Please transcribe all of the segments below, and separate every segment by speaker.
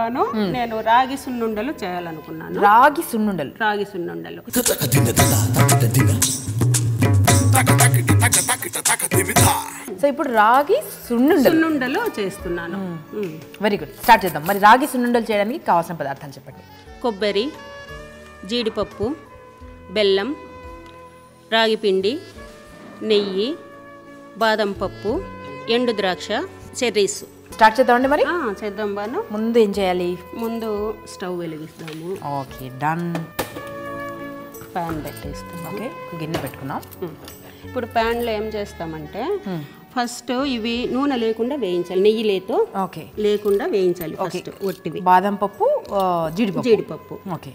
Speaker 1: బాను నేను రాగి సున్నుండలు చేయాలనుకున్నాను.
Speaker 2: రాగి సున్నుండలు. సో ఇప్పుడు రాగి సున్నుండలు
Speaker 1: చేస్తున్నాను.
Speaker 2: వెరీ గుడ్, స్టార్ట్ చేద్దాం. మరి రాగి సున్నుండలు చేయడానికి కావాల్సిన పదార్థాలు చెప్పండి.
Speaker 1: కొబ్బరి, జీడిపప్పు, బెల్లం, రాగి పిండి, నెయ్యి, బాదం పప్పు, ఎండు ద్రాక్ష, చెర్రీస్.
Speaker 2: స్టార్ట్ చేద్దామండి. మరి
Speaker 1: చేద్దాం బాను.
Speaker 2: ముందు ఏం చేయాలి?
Speaker 1: ముందు స్టవ్ వెలిగిస్తాము.
Speaker 2: Okay, done.
Speaker 1: ప్యాన్ పెట్టేస్తాము.
Speaker 2: ఓకే, గిన్నె పెట్టుకున్నాం.
Speaker 1: ఇప్పుడు ప్యాన్లో ఏం చేస్తామంటే ఫస్ట్ ఇవి నూనె లేకుండా వేయించాలి, నెయ్యి
Speaker 2: ఓకే
Speaker 1: లేకుండా వేయించాలి. ఫస్ట్ ఒట్టివి
Speaker 2: బాదం పప్పు, జీడిపప్పు. ఓకే,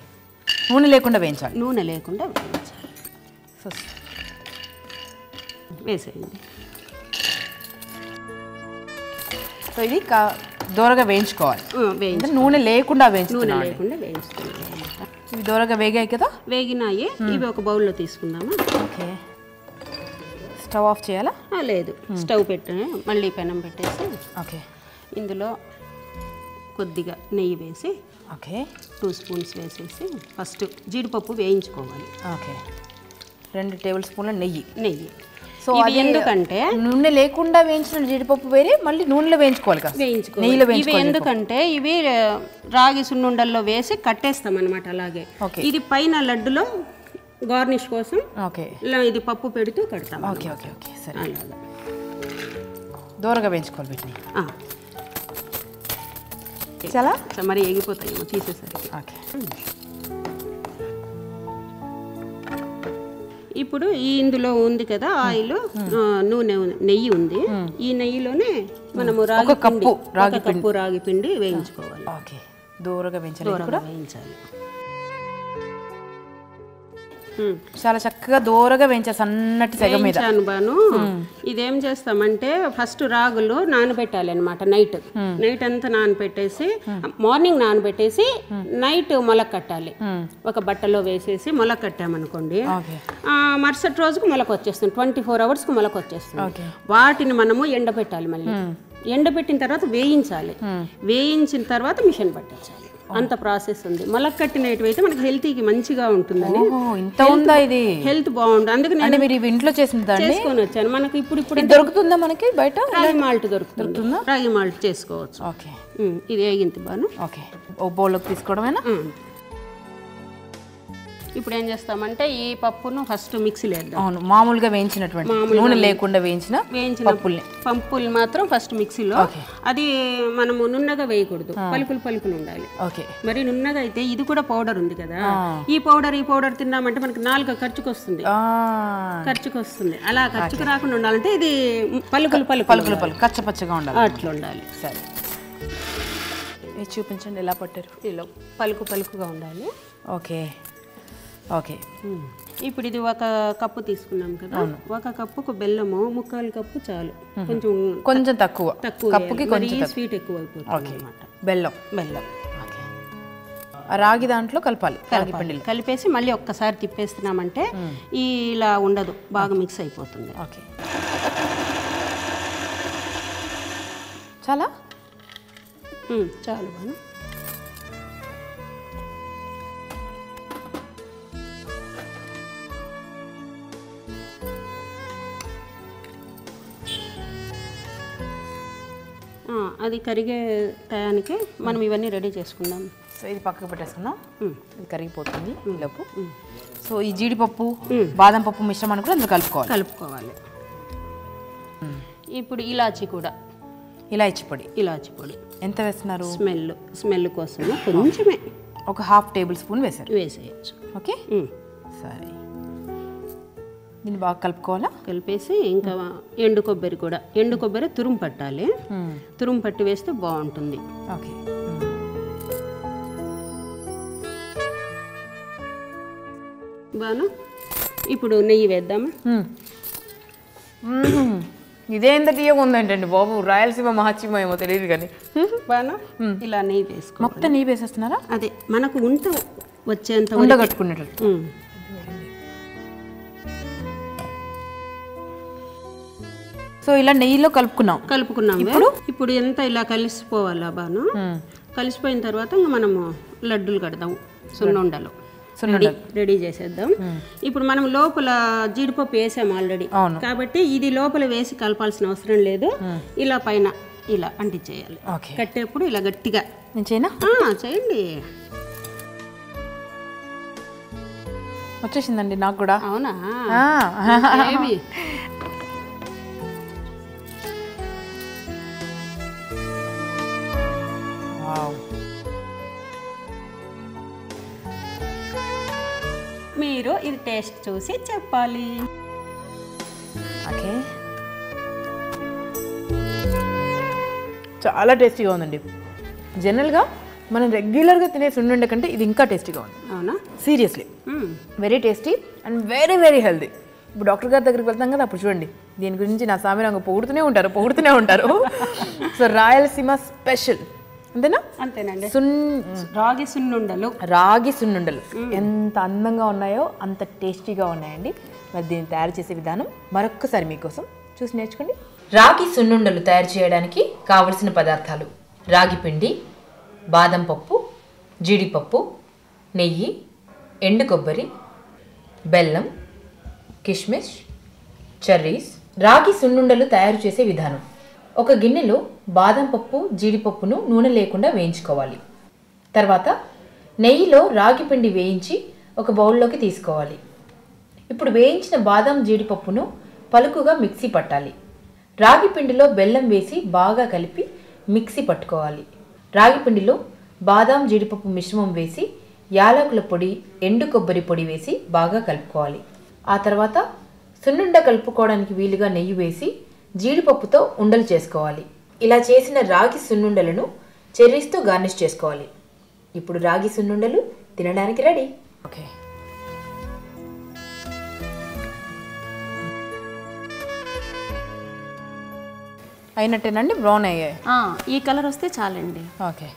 Speaker 2: నూనె లేకుండా వేయించాలి.
Speaker 1: నూనె లేకుండా వేయించాలి. వేసేయండి.
Speaker 2: సో ఇది దోరగా వేయించుకోవాలి. నూనె లేకుండా వేయించుకోవాలి. ఇవి దోరగా వేగాయి కదా?
Speaker 1: వేగినాయి. ఇవి ఒక బౌల్లో తీసుకుందామా?
Speaker 2: ఓకే, స్టవ్ ఆఫ్ చేయాలా?
Speaker 1: లేదు, స్టవ్ పెట్టే మళ్ళీ పెనం పెట్టేసి
Speaker 2: ఓకే
Speaker 1: ఇందులో కొద్దిగా నెయ్యి వేసి
Speaker 2: ఓకే
Speaker 1: 2 స్పూన్స్ వేసేసి ఫస్ట్ జీడిపప్పు వేయించుకోవాలి.
Speaker 2: ఓకే, 2 టేబుల్ స్పూన్ల నెయ్యి. సో అది
Speaker 1: ఎందుకంటే
Speaker 2: నూనె లేకుండా వేయించిన జీడిపప్పు వేరే, మళ్ళీ నూనెలో వేయించుకోవాలి కదా, నెయ్యిలో వేయించుకోవాలి.
Speaker 1: ఎందుకంటే ఇవి రాగి సున్నుండల్లో వేసి కట్టేస్తాం అనమాట. అలాగే ఇది పైన లడ్డులో గార్నిష్ కోసం ఇది పప్పు పెడుతూ కడతాం.
Speaker 2: ఓకే ఓకే ఓకే, సరే. అలాగా దూరగా వేయించుకోవాలి వీటిని. చాలా
Speaker 1: మరి ఎగిపోతాయేమో తీసేసరికి.
Speaker 2: ఓకే,
Speaker 1: ఇప్పుడు ఇందులో ఉంది కదా ఆయిల్, నూనె, నెయ్యి ఉంది. ఈ నెయ్యిలోనే మనము రాగి పిండి వేయించుకోవాలి.
Speaker 2: ఓకే, దూరగా వేయించాలి. చాలా చక్కగా దూరగా వేయించాలి, సన్నటి సెగ మీద.
Speaker 1: బాను ఇదేం చేస్తామంటే ఫస్ట్ రాగులు నానబెట్టాలి అనమాట. నైట్ అంతా నానబెట్టేసి మార్నింగ్ నానబెట్టేసి నైట్ మొలక కట్టాలి. ఒక బట్టలో వేసేసి మొలక కట్టామనుకోండి, మరుసటి రోజుకు మొలక వచ్చేస్తుంది. 24 hours కు మొలక వచ్చేస్తుంది. వాటిని మనము ఎండబెట్టాలి. మళ్ళీ ఎండబెట్టిన తర్వాత వేయించాలి. వేయించిన తర్వాత మిషన్ పట్టించాలి. అంత ప్రాసెస్ ఉంది. మొలక కట్టినవి అయితే మనకి హెల్తీకి మంచిగా ఉంటుందని. హెల్త్ బాగుంటుంది. అందుకని
Speaker 2: మీరు ఇంట్లో
Speaker 1: చేసుకొని వచ్చాను. మనకి ఇప్పుడు
Speaker 2: దొరుకుతుందా మనకి బయట?
Speaker 1: రాగి మాల్ట్ దొరుకుతుందా? రాగి మాల్ట్ చేసుకోవచ్చు.
Speaker 2: ఓకే,
Speaker 1: ఇది వేగింది బాను.
Speaker 2: ఓకే, ఓ బౌల్లోకి తీసుకోవడమేనా?
Speaker 1: ఇప్పుడు ఏం చేస్తామంటే ఈ పప్పును ఫస్ట్ మిక్సీలో వేద్దాం.
Speaker 2: అవును, మామూలుగా వేయించినటువంటి నూనె లేకుండా వేయించిన
Speaker 1: పప్పుల్ని మాత్రం ఫస్ట్ మిక్సీలో. అది మనము నున్నగా వేయకూడదు, పలుకులు ఉండాలి.
Speaker 2: ఓకే,
Speaker 1: మరి నున్నగా అయితే ఇది కూడా పౌడర్ ఉంది కదా, ఈ పౌడర్ తిన్నామంటే మనకి నాలుగు ఖర్చుకు వస్తుంది. అలా ఖర్చుకు రాకుండా ఉండాలంటే ఇది పలుకులు
Speaker 2: కచ్చపచ్చగా ఉండాలి.
Speaker 1: అట్లా ఉండాలి.
Speaker 2: సరే, చూపించండి ఎలా పట్టారు.
Speaker 1: ఇలా పలుకుగా ఉండాలి.
Speaker 2: ఓకే ఓకే,
Speaker 1: ఇప్పుడు ఇది 1 కప్పు తీసుకున్నాం కదా, 1 కప్పుకు బెల్లము 1/4 కప్పు చాలు.
Speaker 2: కొంచెం తక్కువ కప్పుకి కొంచెం
Speaker 1: స్వీట్ ఎక్కువ అయిపోతుంది అన్నమాట.
Speaker 2: బెల్లం. రాగి దాంట్లో కలపాలి.
Speaker 1: కలిపేసి మళ్ళీ ఒక్కసారి తిప్పేస్తున్నామంటే ఇలా ఉండదు, బాగా మిక్స్ అయిపోతుంది.
Speaker 2: ఓకే, చాలు
Speaker 1: బాను. అది కరిగే టయానికి మనం ఇవన్నీ రెడీ చేసుకుందాం.
Speaker 2: సో ఇది పక్కకు పెట్టేసుకున్నాం, ఇది కరిగిపోతుంది లోపు. సో ఈ జీడిపప్పు, బాదం పప్పు మిశ్రమాన్ని కూడా అందులో కలుపుకోవాలి.
Speaker 1: ఇప్పుడు ఇలాచీ పొడి
Speaker 2: ఎంత వేస్తున్నారు?
Speaker 1: స్మెల్ కోసం కొంచెమే,
Speaker 2: ఒక 1/2 టేబుల్ స్పూన్
Speaker 1: వేసేయచ్చు.
Speaker 2: ఓకే, సరే. దీన్ని బాగా కలుపుకోవాలా?
Speaker 1: కలిపేసి ఇంకా ఎండు కొబ్బరి తురుము పట్టాలి. తురుము పట్టి వేస్తే బాగుంటుంది.
Speaker 2: ఓకే,
Speaker 1: బాను. ఇప్పుడు నెయ్యి వేద్దామా?
Speaker 2: ఇదేంత తీయగా ఉందంటండి బాబు, రాయలసీమ మహాచీమ ఏమో తెలియదు కానీ.
Speaker 1: బాను ఇలా నెయ్యి వేసుకో.
Speaker 2: మొత్తం నెయ్యి వేసేస్తున్నారా?
Speaker 1: అదే మనకు వచ్చేంత
Speaker 2: ఉండగట్టుకునేటట్టు. సో ఇలా నెయ్యిలో కలుపుకున్నాం.
Speaker 1: ఇప్పుడు ఎంత ఇలా కలిసిపోవాలా బాను, కలిసిపోయిన తర్వాత ఇంకా మనము లడ్డూలు కడదాం, సున్నుండలు రెడీ చేసేద్దాం. ఇప్పుడు మనం లోపల జీడిపప్పు వేసాము ఆల్రెడీ కాబట్టి ఇది లోపల వేసి కలపాల్సిన అవసరం లేదు. ఇలా పైన ఇలా అంటించేయాలి. కట్టేప్పుడు ఇలా గట్టిగా చేయండి.
Speaker 2: వచ్చేసిందండి నాకు కూడా.
Speaker 1: అవునా? మీరు ఇది టేస్ట్ చూసి చెప్పాలి.
Speaker 2: ఓకే, చాలా టేస్టీగా ఉందండి. జనరల్గా మనం రెగ్యులర్గా తినే సున్నుండ కంటే ఇది ఇంకా టేస్టీగా ఉంది.
Speaker 1: అవునా?
Speaker 2: Seriously very tasty and very very healthy. ఇప్పుడు డాక్టర్ గారి దగ్గరికి వెళ్తాం కదా, అప్పుడు చూడండి దీని గురించి నా సామిరంగా పొగుడుతూనే ఉంటారు. సో రాయలసీమ స్పెషల్ అంతేనా?
Speaker 1: అంతేనండి. రాగి సున్నుండలు
Speaker 2: ఎంత అందంగా ఉన్నాయో అంత టేస్టీగా ఉన్నాయండి. మరి దీన్ని తయారు చేసే విధానం మరొక్కసారి మీకోసం చూసి నేర్చుకోండి. రాగి సున్నుండలు తయారు చేయడానికి కావలసిన పదార్థాలు: రాగి పిండి, బాదం పప్పు, జీడిపప్పు, నెయ్యి, ఎండు కొబ్బరి, బెల్లం, కిష్మిష్, చెర్రీస్. రాగి సున్నుండలు తయారు చేసే విధానం: ఒక గిన్నెలో బాదం పప్పు, జీడిపప్పును నూనె లేకుండా వేయించుకోవాలి. తర్వాత నెయ్యిలో రాగి పిండి వేయించి ఒక బౌల్లోకి తీసుకోవాలి. ఇప్పుడు వేయించిన బాదం, జీడిపప్పును పలుకుగా మిక్సీ పట్టాలి. రాగి పిండిలో బెల్లం వేసి బాగా కలిపి మిక్సీ పట్టుకోవాలి. రాగి పిండిలో బాదం, జీడిపప్పు మిశ్రమం వేసి యాలకుల పొడి, ఎండు కొబ్బరి పొడి వేసి బాగా కలుపుకోవాలి. ఆ తర్వాత సున్నుండ కలుపుకోవడానికి వీలుగా నెయ్యి వేసి జీడిపప్పుతో ఉండలు చేసుకోవాలి. ఇలా చేసిన రాగి సున్నుండలను చెర్రీస్తో గార్నిష్ చేసుకోవాలి. ఇప్పుడు రాగి సున్నుండలు తినడానికి రెడీ. ఓకే, అయినట్టేనండి. బ్రౌన్ అయ్యాయి.
Speaker 1: ఈ కలర్ వస్తే చాలండి.
Speaker 2: ఓకే.